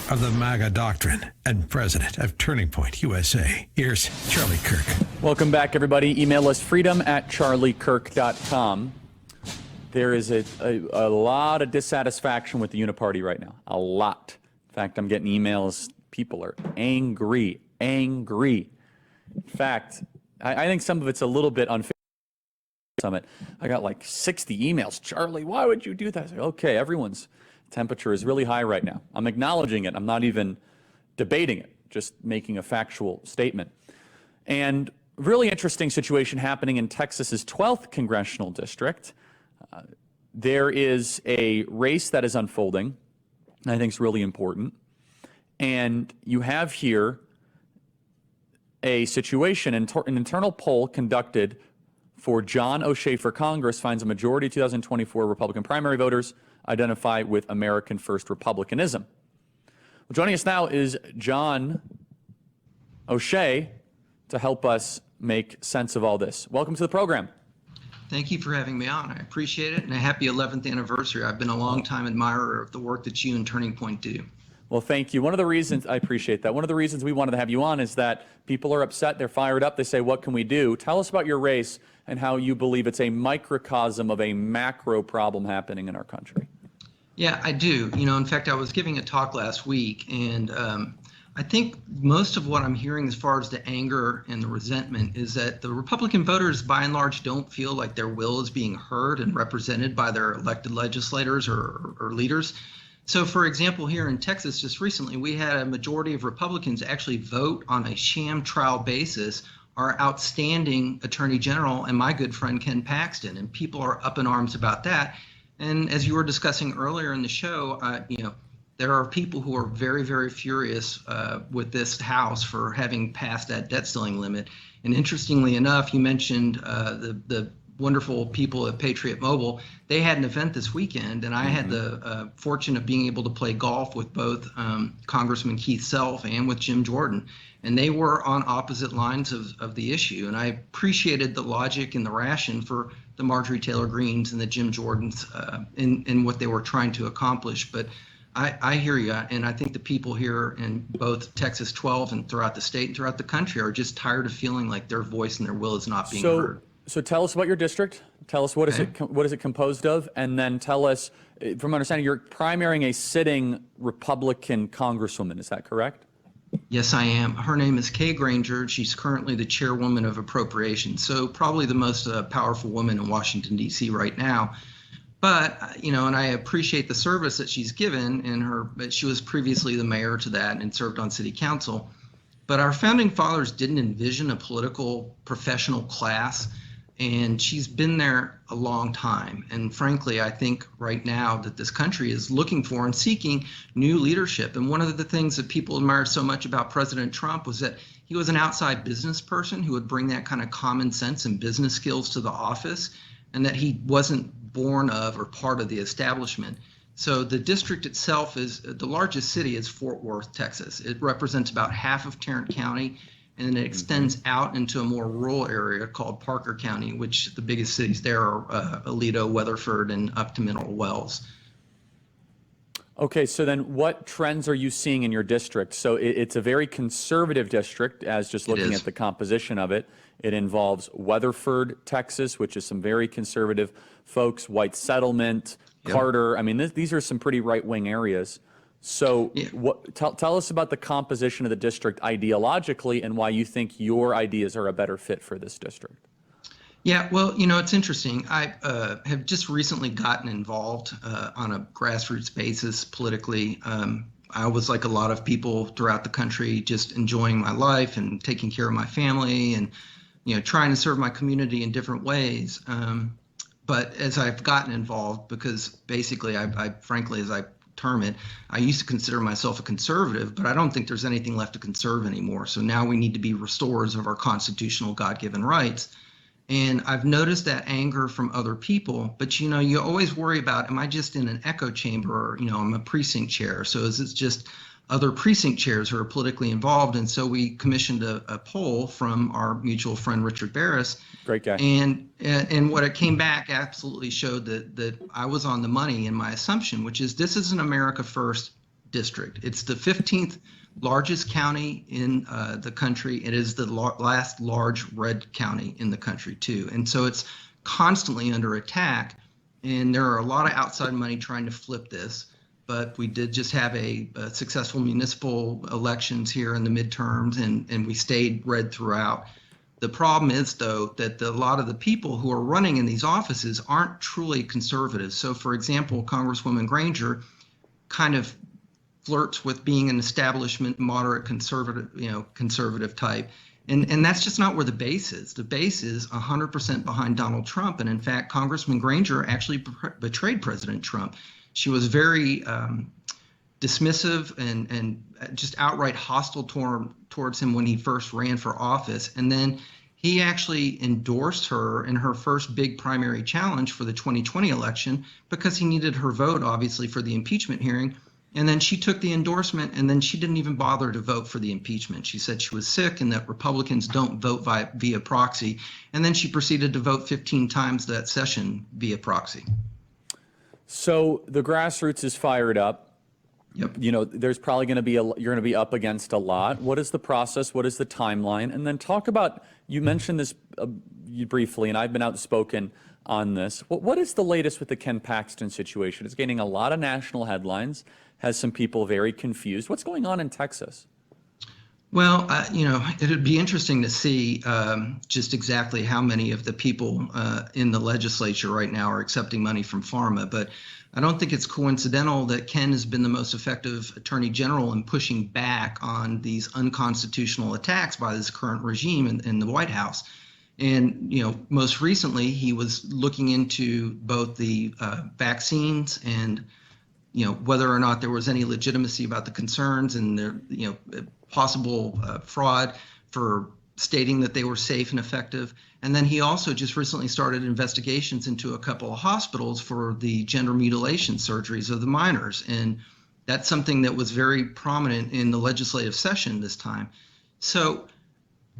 of the MAGA doctrine and president of Turning Point USA. Here's Charlie Kirk. Welcome back, everybody. Email us freedom@charliekirk.com. There is a lot of dissatisfaction with the Uniparty right now. A lot. In fact, I'm getting emails. People are angry. In fact, I think some of it's a little bit unfair. Summit. I got like 60 emails. Charlie, why would you do that? I said, okay, everyone's temperature is really high right now. I'm acknowledging it. I'm not even debating it, just making a factual statement. And really interesting situation happening in Texas's 12th congressional district. There is a race that is unfolding, I think is really important. And you have here a situation, an internal poll conducted for John O'Shea for Congress finds a majority of 2024 Republican primary voters identify with American First Republicanism. Well, joining us now is John O'Shea to help us make sense of all this. Welcome to the program. Thank you for having me on. I appreciate it, and a happy 11th anniversary. I've been a long-time admirer of the work that you and Turning Point do. Well, thank you. One of the reasons, I appreciate that. One of the reasons we wanted to have you on is that people are upset, they're fired up, they say, what can we do? Tell us about your race and how you believe it's a microcosm of a macro problem happening in our country. Yeah, I do. You know, in fact, I was giving a talk last week, and I think most of what I'm hearing as far as the anger and the resentment is that the Republican voters, by and large, don't feel like their will is being heard and represented by their elected legislators or leaders. So, for example, here in Texas, just recently, we had a majority of Republicans actually vote on a sham trial basis our outstanding Attorney General and my good friend Ken Paxton, and people are up in arms about that. And as you were discussing earlier in the show, there are people who are very, very furious with this House for having passed that debt ceiling limit. And interestingly enough, you mentioned the wonderful people at Patriot Mobile. They had an event this weekend, and I had the fortune of being able to play golf with both Congressman Keith Self and with Jim Jordan. And they were on opposite lines of the issue. And I appreciated the logic and the ration for the Marjorie Taylor Greenes and the Jim Jordans in what they were trying to accomplish. But I hear you, and I think the people here in both Texas 12 and throughout the state and throughout the country are just tired of feeling like their voice and their will is not being heard. So tell us about your district. Tell us what is it composed of, and then tell us, from understanding, you're primarying a sitting Republican congresswoman. Is that correct? Yes, I am. Her name is Kay Granger. She's currently the chairwoman of appropriations, so probably the most powerful woman in Washington, D.C. right now. But, you know, and I appreciate the service that she's given in her, but she was previously the mayor to that and served on city council. But our founding fathers didn't envision a political professional class, and she's been there a long time. And frankly, I think right now that this country is looking for and seeking new leadership. And one of the things that people admire so much about President Trump was that he was an outside business person who would bring that kind of common sense and business skills to the office, and that he wasn't born of or part of the establishment. So the district itself is, the largest city is Fort Worth, Texas. It represents about half of Tarrant County, and then it extends out into a more rural area called Parker County, which the biggest cities there are Aledo, Weatherford, and up to Mineral Wells. Okay, so then what trends are you seeing in your district? So it's a very conservative district, as just looking at the composition of it. It involves Weatherford, Texas, which is some very conservative folks, White Settlement, Carter. I mean, these are some pretty right-wing areas. So tell us about the composition of the district ideologically and why you think your ideas are a better fit for this district. Yeah, well, you know, it's interesting. I have just recently gotten involved on a grassroots basis politically. I was like a lot of people throughout the country, just enjoying my life and taking care of my family and, you know, trying to serve my community in different ways. But as I've gotten involved, because basically I frankly, as I term it, I used to consider myself a conservative, but I don't think there's anything left to conserve anymore. So now we need to be restorers of our constitutional God-given rights. And I've noticed that anger from other people, but, you know, you always worry about, am I just in an echo chamber, or, you know, I'm a precinct chair. So is it just other precinct chairs who are politically involved? And so we commissioned a poll from our mutual friend, Richard Barris. Great guy. And what it came back absolutely showed that I was on the money in my assumption, which is this is an America First district. It's the 15th largest county in the country. It is the last large red county in the country too. And so it's constantly under attack. And there are a lot of outside money trying to flip this. But we did just have a successful municipal elections here in the midterms, and we stayed red throughout. The problem is, though, that a lot of the people who are running in these offices aren't truly conservative. So, for example, Congresswoman Granger kind of flirts with being an establishment, moderate conservative type. And that's just not where the base is. The base is 100% behind Donald Trump. And in fact, Congressman Granger actually betrayed President Trump. She was very dismissive and just outright hostile towards him when he first ran for office. And then he actually endorsed her in her first big primary challenge for the 2020 election because he needed her vote, obviously, for the impeachment hearing. And then she took the endorsement, and then she didn't even bother to vote for the impeachment. She said she was sick and that Republicans don't vote via proxy. And then she proceeded to vote 15 times that session via proxy. So the grassroots is fired up. Yep. You know, there's probably going to be you're going to be up against a lot. What is the process? What is the timeline? And then talk about, you mentioned this briefly, and I've been outspoken on this. What is the latest with the Ken Paxton situation? It's gaining a lot of national headlines, has some people very confused. What's going on in Texas? Well, it'd be interesting to see just exactly how many of the people in the legislature right now are accepting money from pharma. But I don't think it's coincidental that Ken has been the most effective attorney general in pushing back on these unconstitutional attacks by this current regime in the White House. And, most recently, he was looking into both the vaccines and, whether or not there was any legitimacy about the concerns and their, possible fraud for stating that they were safe and effective. And then he also just recently started investigations into a couple of hospitals for the gender mutilation surgeries of the minors. And that's something that was very prominent in the legislative session this time. So,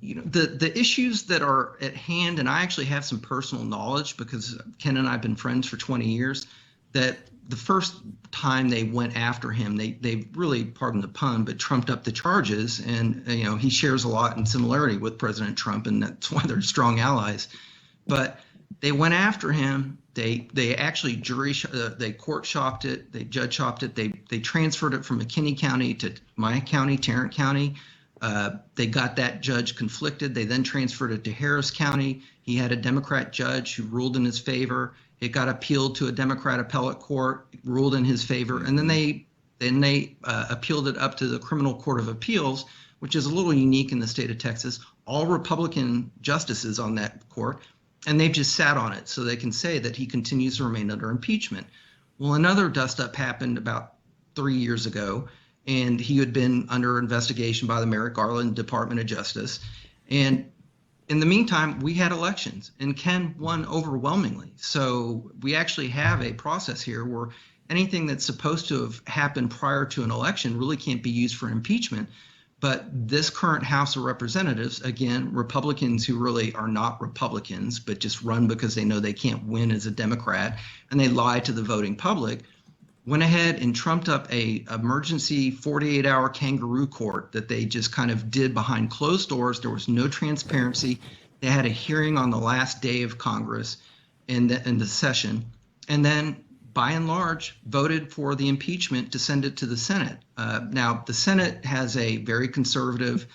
the issues that are at hand, and I actually have some personal knowledge because Ken and I have been friends for 20 years, that the first time they went after him, they really, pardon the pun, but trumped up the charges. And, he shares a lot in similarity with President Trump, and that's why they're strong allies. But they went after him. They actually they court shopped it. They judge shopped it. They transferred it from McKinney County to my county, Tarrant County. They got that judge conflicted. They then transferred it to Harris County. He had a Democrat judge who ruled in his favor. It got appealed to a Democrat appellate court, ruled in his favor, and then they appealed it up to the Criminal Court of Appeals, which is a little unique in the state of Texas. All Republican justices on that court, and they've just sat on it so they can say that he continues to remain under impeachment. Well, another dust-up happened about 3 years ago, and he had been under investigation by the Merrick Garland Department of Justice. And in the meantime, we had elections, and Ken won overwhelmingly. So we actually have a process here where anything that's supposed to have happened prior to an election really can't be used for impeachment. But this current House of Representatives, again, Republicans who really are not Republicans, but just run because they know they can't win as a Democrat, and they lie to the voting public, went ahead and trumped up a emergency 48-hour kangaroo court that they just kind of did behind closed doors. There was no transparency. They had a hearing on the last day of Congress in the session, and then by and large voted for the impeachment to send it to the Senate. Now, the Senate has a very conservative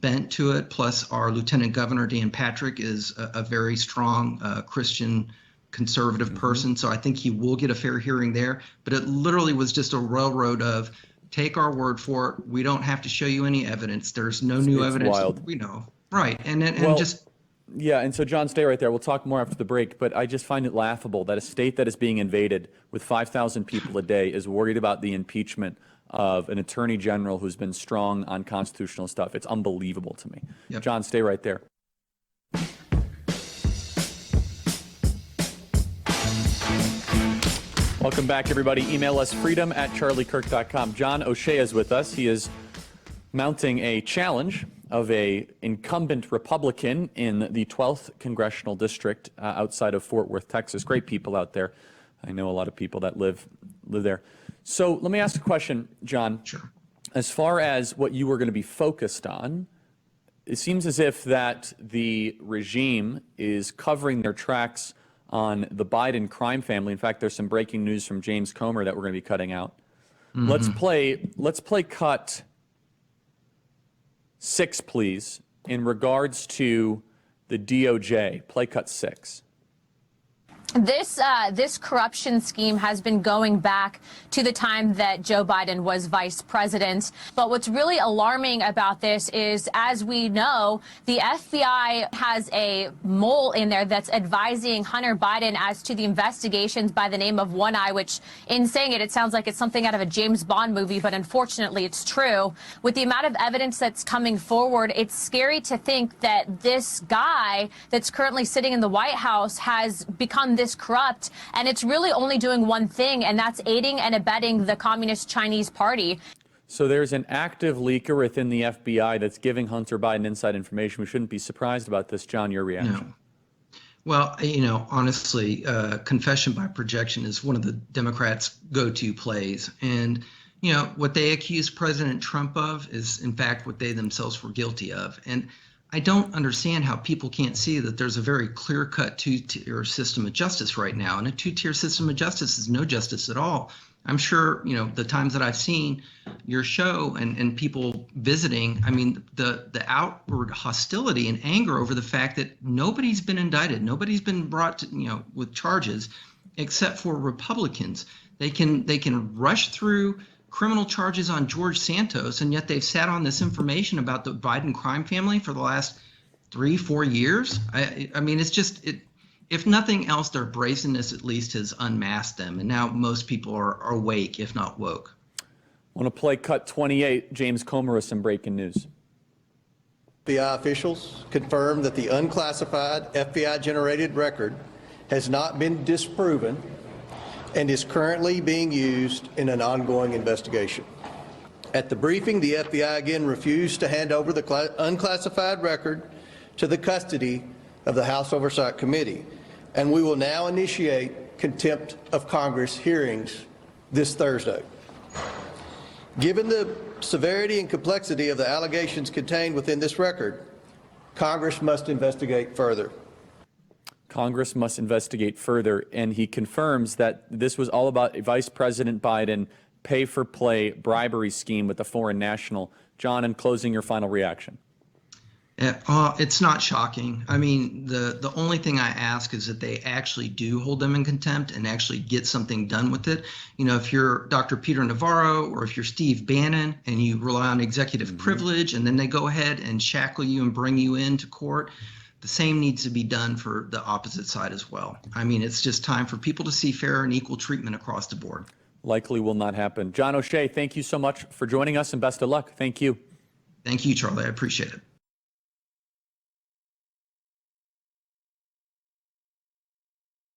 bent to it, plus our Lieutenant Governor Dan Patrick is a very strong Christian conservative person, so I think he will get a fair hearing there. But it literally was just a railroad of take our word for it. We don't have to show you any evidence. There's no new evidence. Wild. We know, right? And just yeah. And so, John, stay right there. We'll talk more after the break. But I just find it laughable that a state that is being invaded with 5,000 people a day is worried about the impeachment of an attorney general who's been strong on constitutional stuff. It's unbelievable to me. Yep. John, stay right there. Welcome back, everybody. Email us freedom@charliekirk.com. John O'Shea is with us. He is mounting a challenge of a incumbent Republican in the 12th Congressional District outside of Fort Worth, Texas. Great people out there. I know a lot of people that live there. So let me ask a question, John. Sure. As far as what you were going to be focused on, it seems as if that the regime is covering their tracks on the Biden crime family. In fact, there's some breaking news from James Comer that we're going to be cutting out. Let's play cut 6, please, in regards to the DOJ. Play cut 6. This corruption scheme has been going back to the time that Joe Biden was vice president. But what's really alarming about this is, as we know, the FBI has a mole in there that's advising Hunter Biden as to the investigations by the name of One Eye, which, in saying it, it sounds like it's something out of a James Bond movie, but unfortunately it's true. With the amount of evidence that's coming forward, it's scary to think that this guy that's currently sitting in the White House has become this corrupt, and it's really only doing one thing, and that's aiding and abetting the Communist Chinese Party. So there's an active leaker within the FBI that's giving Hunter Biden inside information. We shouldn't be surprised about this. John, your reaction? No. Well, honestly, confession by projection is one of the Democrats' go-to plays. And, what they accuse President Trump of is, in fact, what they themselves were guilty of. And I don't understand how people can't see that there's a very clear-cut two-tier system of justice right now. And a two-tier system of justice is no justice at all. I'm sure, the times that I've seen your show and people visiting, I mean, the outward hostility and anger over the fact that nobody's been indicted, nobody's been brought to, with charges, except for Republicans. They can rush through criminal charges on George Santos, and yet they've sat on this information about the Biden crime family for the last 3-4 years. I mean, it's just, if nothing else, their brazenness at least has unmasked them, and now most people are awake, if not woke. I want to play cut 28. James Comer with some breaking news. FBI officials confirmed that the unclassified FBI-generated record has not been disproven and is currently being used in an ongoing investigation. At the briefing, the FBI again refused to hand over the unclassified record to the custody of the House Oversight Committee, and we will now initiate contempt of Congress hearings this Thursday. Given the severity and complexity of the allegations contained within this record, Congress must investigate further. Congress must investigate further, and he confirms that this was all about Vice President Biden pay-for-play bribery scheme with a foreign national. John, in closing, your final reaction. It's not shocking. I mean, the only thing I ask is that they actually do hold them in contempt and actually get something done with it. If you're Dr. Peter Navarro or if you're Steve Bannon and you rely on executive privilege and then they go ahead and shackle you and bring you into court, the same needs to be done for the opposite side as well. I mean, it's just time for people to see fair and equal treatment across the board. Likely will not happen. John O'Shea, thank you so much for joining us, and best of luck. Thank you. Thank you, Charlie. I appreciate it.